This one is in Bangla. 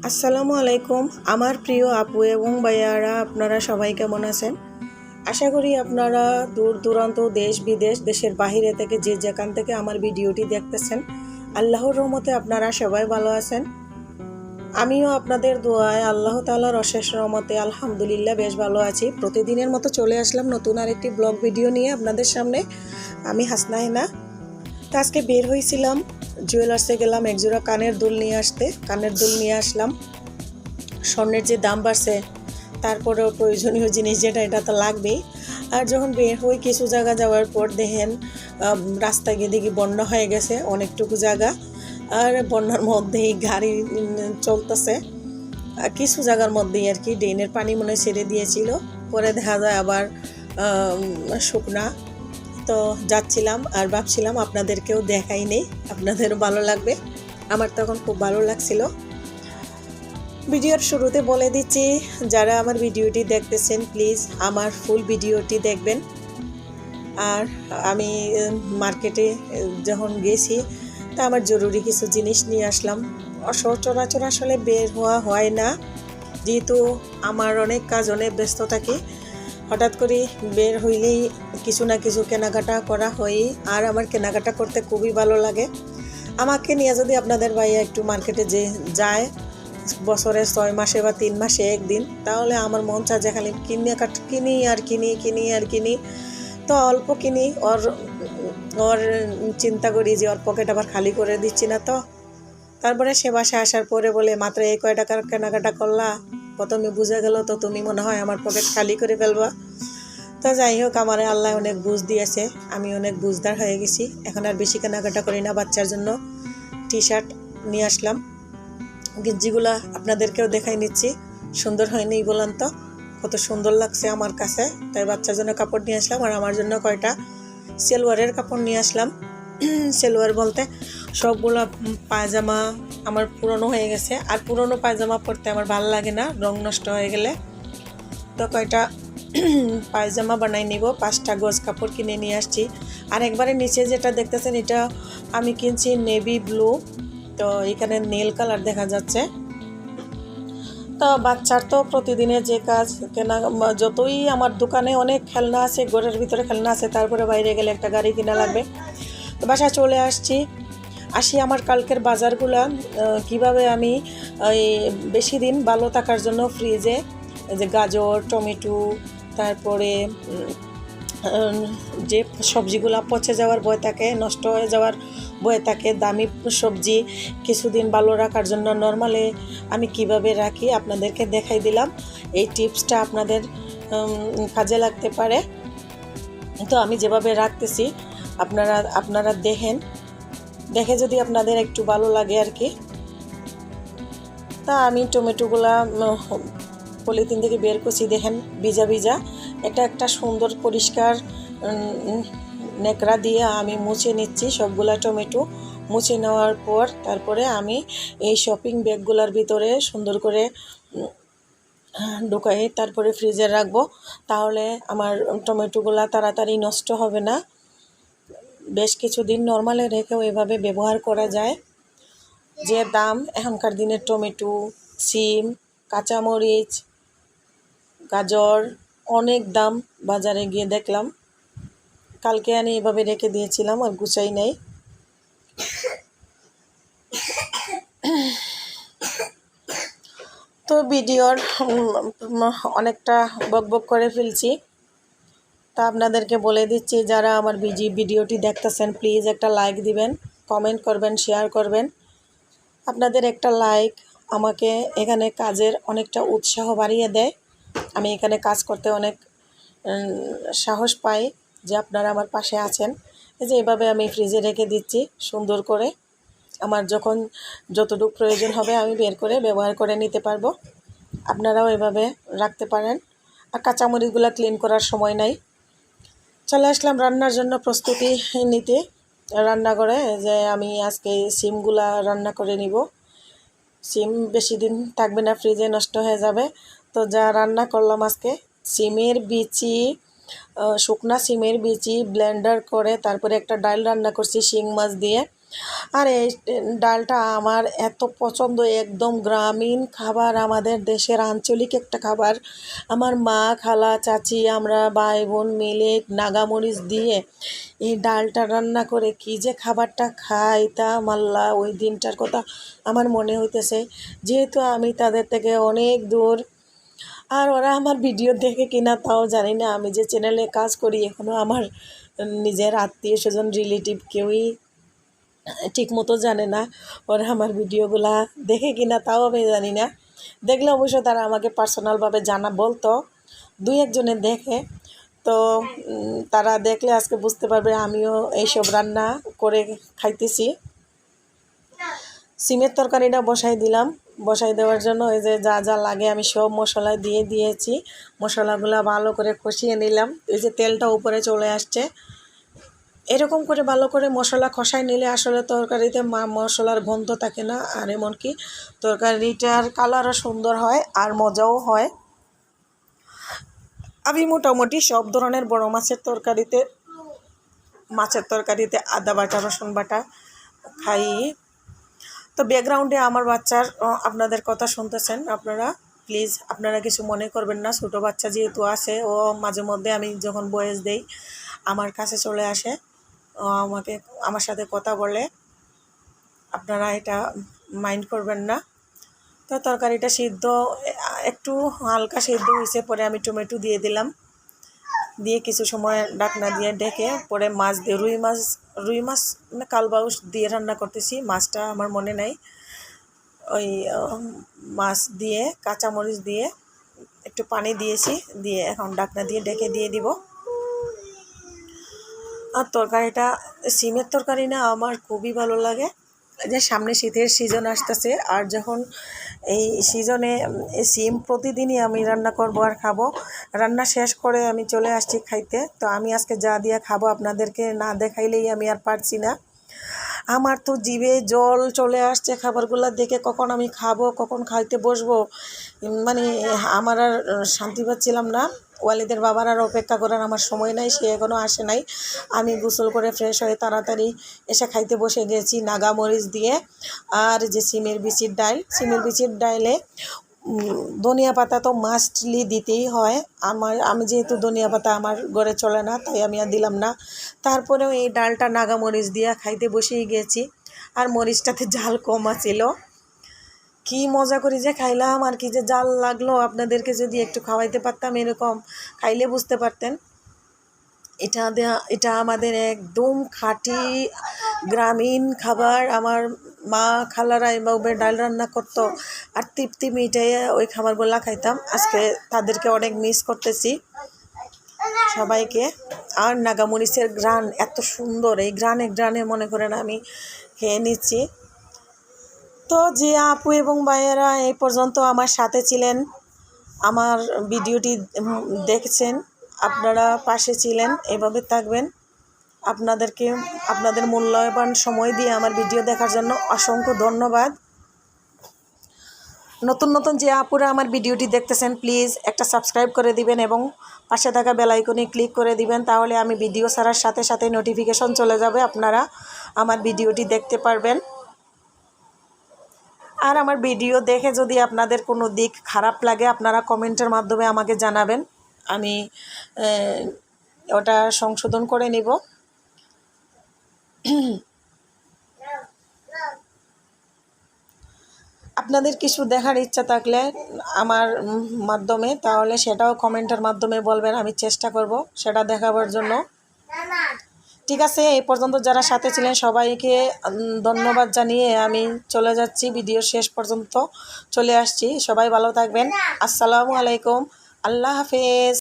আসসালামু আলাইকুম আমার প্রিয় আপু এবং ভাইয়ারা, আপনারা সবাই কেমন আছেন? আশা করি আপনারা দূর দূরান্ত দেশ বিদেশ দেশের বাহিরে থেকে যে যেখান থেকে আমার ভিডিওটি দেখতেছেন, আল্লাহর রহমতে আপনারা সবাই ভালো আছেন। আমিও আপনাদের দোয়ায় আল্লাহ তাআলার অশেষ রহমতে আলহামদুলিল্লাহ বেশ ভালো আছি। প্রতিদিনের মতো চলে আসলাম নতুন আরেকটি ব্লগ ভিডিও নিয়ে আপনাদের সামনে। আমি হাসনা হেনা। তো আজকে বের হয়েছিলাম, জুয়েলার্সে গেলাম একজোড়া কানের দুল নিয়ে আসতে। কানের দুল নিয়ে আসলাম। স্বর্ণের যে দাম বাড়ছে, তারপরেও প্রয়োজনীয় জিনিস যেটা, এটা তো লাগবেই। আর যখন বের হই কিছু জায়গা যাওয়ার পর দেখেন রাস্তায় গিয়ে দেখি বন্যা হয়ে গেছে অনেকটুকু জায়গা। আর বন্যার মধ্যেই গাড়ি চলতেছে, কিছু জায়গার মধ্যেই আর কি ড্রেনের পানি মনে ছেড়ে দিয়েছিল। পরে দেখা যায় আবার শুকনা। তো যাচ্ছিলাম আর ভাবছিলাম আপনাদেরকেও দেখাই নেই, আপনাদেরও ভালো লাগবে। আমার তখন খুব ভালো লাগছিল। ভিডিওর শুরুতে বলে দিচ্ছি, যারা আমার ভিডিওটি দেখতেছেন প্লিজ আমার ফুল ভিডিওটি দেখবেন। আর আমি মার্কেটে যখন গেছি তা আমার জরুরি কিছু জিনিস নিয়ে আসলাম। সচরাচর আসলে বের হওয়া হয় না, যেহেতু আমার অনেক কাজ, অনেক ব্যস্ত থাকি। হঠাৎ করে বের হইলেই কিছু না কিছু কেনাকাটা করা হয়। আর আমার কেনাকাটা করতে খুবই ভালো লাগে। আমাকে নিয়ে যদি আপনাদের ভাইয়া একটু মার্কেটে যায় বছরে 6 মাসে বা 3 মাসে একদিন, তাহলে আমার মন চায় যে খালি কিনি। তো অল্প কিনি, ওর চিন্তা করি যে ওর পকেট আবার খালি করে দিচ্ছি না। তো তারপরে সে বাসায় আসার পরে বলে, মাত্র এই কয় টাকার কেনাকাটা করলা, প্রথমে বুঝে গেল তো তুমি মনে হয় আমার পকেট খালি করে ফেলবা। তো যাই হোক, আমার আল্লাহ অনেক বুঝ দিয়েছে, আমি অনেক বুঝদার হয়ে গেছি। এখন আর বেশি কেনাকাটা করি না। বাচ্চার জন্য টি শার্ট নিয়ে আসলাম, গেঞ্জিগুলা আপনাদেরকেও দেখাই নিচ্ছি। সুন্দর হয়নি বলেন তো? কত সুন্দর লাগছে আমার কাছে। তাই বাচ্চার জন্য কাপড় নিয়ে আসলাম, আর আমার জন্য কয়টা সেলোয়ারের কাপড় নিয়ে আসলাম। সেলোয়ার বলতে সবগুলো পায়জামা আমার পুরনো হয়ে গেছে, আর পুরনো পায়জামা পরতে আমার ভালো লাগে না, রং নষ্ট হয়ে গেলে। তো কয়টা পায়জামা বানাই নিব। 5টা গজ কাপড় কিনে নিয়ে আসছি। আর একবারে নিচে যেটা দেখতেছেন, এটা আমি কিনছি নেভি ব্লু। তো এখানে নীল কালার দেখা যাচ্ছে। তো বাচ্চার তো প্রতিদিনের যে কাজ কেনা, যতই আমার দোকানে অনেক খেলনা আছে, ঘরের ভিতরে খেলনা আছে, তারপরে বাইরে গেলে একটা গাড়ি কিনা লাগবে। তো বাসায় চলে আসি আমার কালকের বাজারগুলা কিভাবে আমি বেশি দিন ভালো থাকার জন্য ফ্রিজে যে গাজর, টমেটো, তারপরে যে সবজিগুলো পচে যাওয়ার ভয় থাকে, নষ্ট হয়ে যাওয়ার ভয় থাকে, দামি সবজি কিছুদিন ভালো রাখার জন্য নরমালি আমি কিভাবে রাখি আপনাদেরকে দেখাই দিলাম। এই টিপসটা আপনাদের কাজে লাগতে পারে। তো আমি যেভাবে রাখতেছি আপনারা দেখে যদি আপনাদের একটু ভালো লাগে আর কি। তা আমি টমেটোগুলা পলিথিন থেকে বের করছি, দেখেন ভিজা ভিজা। এটা একটা সুন্দর পরিষ্কার নেকড়া দিয়ে আমি মুছে নিচ্ছি সবগুলা টমেটো। মুছে নেওয়ার পর তারপরে আমি এই শপিং ব্যাগগুলোর ভিতরে সুন্দর করে ঢুকাই, তারপরে ফ্রিজে রাখবো। তাহলে আমার টমেটোগুলা তাড়াতাড়ি নষ্ট হবে না। বেশ কিছুদিন নর্মালে রেখেও এভাবে ব্যবহার করা যায়। যে দাম এখনকার দিনের টমেটো, সিম, কাঁচামরিচ, গাজর, অনেক দাম। বাজারে গিয়ে দেখলাম, কালকে আমি এভাবে রেখে দিয়েছিলাম আর গুছাই নেই। তো ভিডিওর অনেকটা বকবক করে ফেলছি। তা আপনাদেরকে বলে দিচ্ছি, যারা আমার ভিডিওটি দেখতেছেন প্লিজ একটা লাইক দিবেন, কমেন্ট করবেন, শেয়ার করবেন। আপনাদের একটা লাইক আমাকে এখানে কাজের অনেকটা উৎসাহ বাড়িয়ে দেয়। আমি এখানে কাজ করতে অনেক সাহস পাই যে আপনারা আমার পাশে আছেন। এই যে এভাবে আমি ফ্রিজে রেখে দিচ্ছি সুন্দর করে। আমার যখন যতটুকু প্রয়োজন হবে আমি বের করে ব্যবহার করে নিতে পারবো। আপনারাও এভাবে রাখতে পারেন। আর কাঁচামরিচগুলো ক্লিন করার সময় নাই। চলে আসলাম রান্নার জন্য প্রস্তুতি নিতে রান্নাঘরে, যে আমি আজকে সিমগুলা রান্না করে নিব। সিম বেশি দিন থাকবে না, ফ্রিজে নষ্ট হয়ে যাবে। তো যা রান্না করলাম আজকে, সিমের বিচি, শুকনা সিমের বিচি ব্লেন্ডার করে তারপরে একটা ডাল রান্না করছি শিং মাছ দিয়ে। আর এই ডালটা আমার এত পছন্দ, একদম গ্রামীণ খাবার, আমাদের দেশের আঞ্চলিক একটা খাবার। আমার মা, খালা, চাচি, আমরা ভাই বোন মিলে নাগামরিচ দিয়ে এই ডালটা রান্না করে কি যে খাবারটা খাই, তা মাল্লা ওই দিনটার কথা আমার মনে হইতেছে। যেহেতু আমি তাদের থেকে অনেক দূর, আর ওরা আমার ভিডিও দেখে কিনা তাও জানি না। আমি যে চ্যানেলে কাজ করি এখনও আমার নিজের আত্মীয় স্বজন রিলেটিভ কেউই ঠিক মতো জানে না। ওরা আমার ভিডিওগুলা দেখে কিনা তাও আমি জানি না। দেখলে অবশ্য তারা আমাকে পার্সোনালভাবে বলতো, দুই একজনে দেখে। তো তারা দেখলে আজকে বুঝতে পারবে আমিও এইসব রান্না করে খাইতেছি। সিমের তরকারিটা বসাই দিলাম। বসাই দেওয়ার জন্য এই যে যা যা লাগে আমি সব মশলা দিয়ে দিয়েছি। মশলাগুলো ভালো করে কষিয়ে নিলাম। এই যে তেলটা উপরে চলে আসছে, এরকম করে ভালো করে মশলা কষাই নিলে আসলে তরকারিতে মশলার গন্ধ থাকে না, আর এমনকি তরকারিটার কালারও সুন্দর হয় আর মজাও হয়। আমি মোটামুটি সব ধরনের বড় মাছের তরকারিতে আদা বাটা, রসুন বাটা খাই। তো ব্যাকগ্রাউন্ডে আমার বাচ্চার আপনাদের কথা শুনতেছেন আপনারা, প্লিজ আপনারা কিছু মনে করবেন না। ছোটো বাচ্চা যেহেতু আছে, ও মাঝে মধ্যে আমি যখন ভয়েস দেই আমার কাছে চলে আসে, আমার সাথে কথা বলে, আপনারা এটা মাইন্ড করবেন না। তো তরকারিটা সিদ্ধ একটু হালকা সিদ্ধ হয়েছে, পরে আমি টমেটো দিয়ে দিলাম। দিয়ে কিছু সময় ঢাকনা দিয়ে ঢেকে পরে মাছ দিয়ে রুই মাছ মানে কালবাউস দিয়ে রান্না করতেছি। মাছটা আমার মনে নাই। ওই মাছ দিয়ে কাঁচামরিচ দিয়ে একটু পানি দিয়েছি, দিয়ে এখন ঢাকনা দিয়ে ঢেকে দিয়ে দিব। আর তরকারিটা সিমের তরকারি না আমার খুবই ভালো লাগে। যে সামনে শীতের সিজন আসতেছে, আর যখন এই সিজনে সিম প্রতিদিনই আমি রান্না করব আর খাবো। রান্না শেষ করে আমি চলে আসছি খাইতে। তো আমি আজকে যা দিয়ে খাবো আপনাদেরকে না দেখাইলেই আমি আর পারছি না। আমার তো জিভে জল চলে আসছে খাবারগুলো দেখে, কখন আমি খাবো, কখন খাইতে বসবো, মানে আমার আর শান্তি পাচ্ছিলাম না। ওয়ালিদের বাবার আর অপেক্ষা করার আমার সময় নাই, সে এখনও আসে নাই। আমি গোসল করে ফ্রেশ হয়ে তাড়াতাড়ি এসে খাইতে বসে গেছি নাগামরিচ দিয়ে। আর যে সিমের বিচির ডালে ধনিয়া পাতা তো মাস্টলি দিতেই হয়। আমি যেহেতু ধনিয়া পাতা আমার ঘরে চলে না, তাই আমি আর দিলাম না। তারপরেও এই ডালটা নাগামরিচ দিয়ে খাইতে বসেই গেছি, আর মরিচটাতে ঝাল কম ছিল। কি মজা করি যে খাইলাম, আর কি যে জাল লাগলো। আপনাদেরকে যদি একটু খাওয়াইতে পারতাম, এরকম খাইলে বুঝতে পারতেন। এটা আমাদের একদম খাঁটি গ্রামীণ খাবার। আমার মা, খালারা এভাবে ডাল রান্না করতো, আর তৃপ্তি মিটাইয়ে ওই খাবারগুলা খাইতাম। আজকে তাদেরকে অনেক মিস করতেছি সবাইকে। আর নাগামরিচের ঘ্রাণ এত সুন্দর, এই ঘ্রাণে মনে করেন আমি খেয়ে নিচ্ছি। তো যে আপু এবং ভাইয়েরা এই পর্যন্ত আমার সাথে ছিলেন, আমার ভিডিওটি দেখছেন, আপনারা পাশে ছিলেন, এভাবে থাকবেন। আপনাদের মূল্যবান সময় দিয়ে আমার ভিডিও দেখার জন্য অসংখ্য ধন্যবাদ। নতুন যে আপুরা আমার ভিডিওটি দেখতেছেন, প্লিজ একটা সাবস্ক্রাইব করে দিবেন এবং পাশে থাকা বেল আইকনে ক্লিক করে দিবেন। তাহলে আমি ভিডিও ছাড়ার সাথে সাথে নোটিফিকেশন চলে যাবে, আপনারা আমার ভিডিওটি দেখতে পারবেন। আর আমার ভিডিও দেখে যদি আপনাদের কোনো দিক খারাপ লাগে, আপনারা কমেন্টের মাধ্যমে আমাকে জানাবেন, আমি ওটা সংশোধন করে নিব। আপনাদের কিছু দেখার ইচ্ছা থাকলে আমার মাধ্যমে, তাহলে সেটাও কমেন্টের মাধ্যমে বলবেন, আমি চেষ্টা করব সেটা দেখাবার জন্য। ঠিক আছে, এই পর্যন্ত যারা সাথে ছিলেন সবাইকে ধন্যবাদ জানিয়ে আমি চলে যাচ্ছি। ভিডিও শেষ পর্যন্ত চলে আসছি। সবাই ভালো থাকবেন। আসসালামু আলাইকুম, আল্লাহ হাফেজ।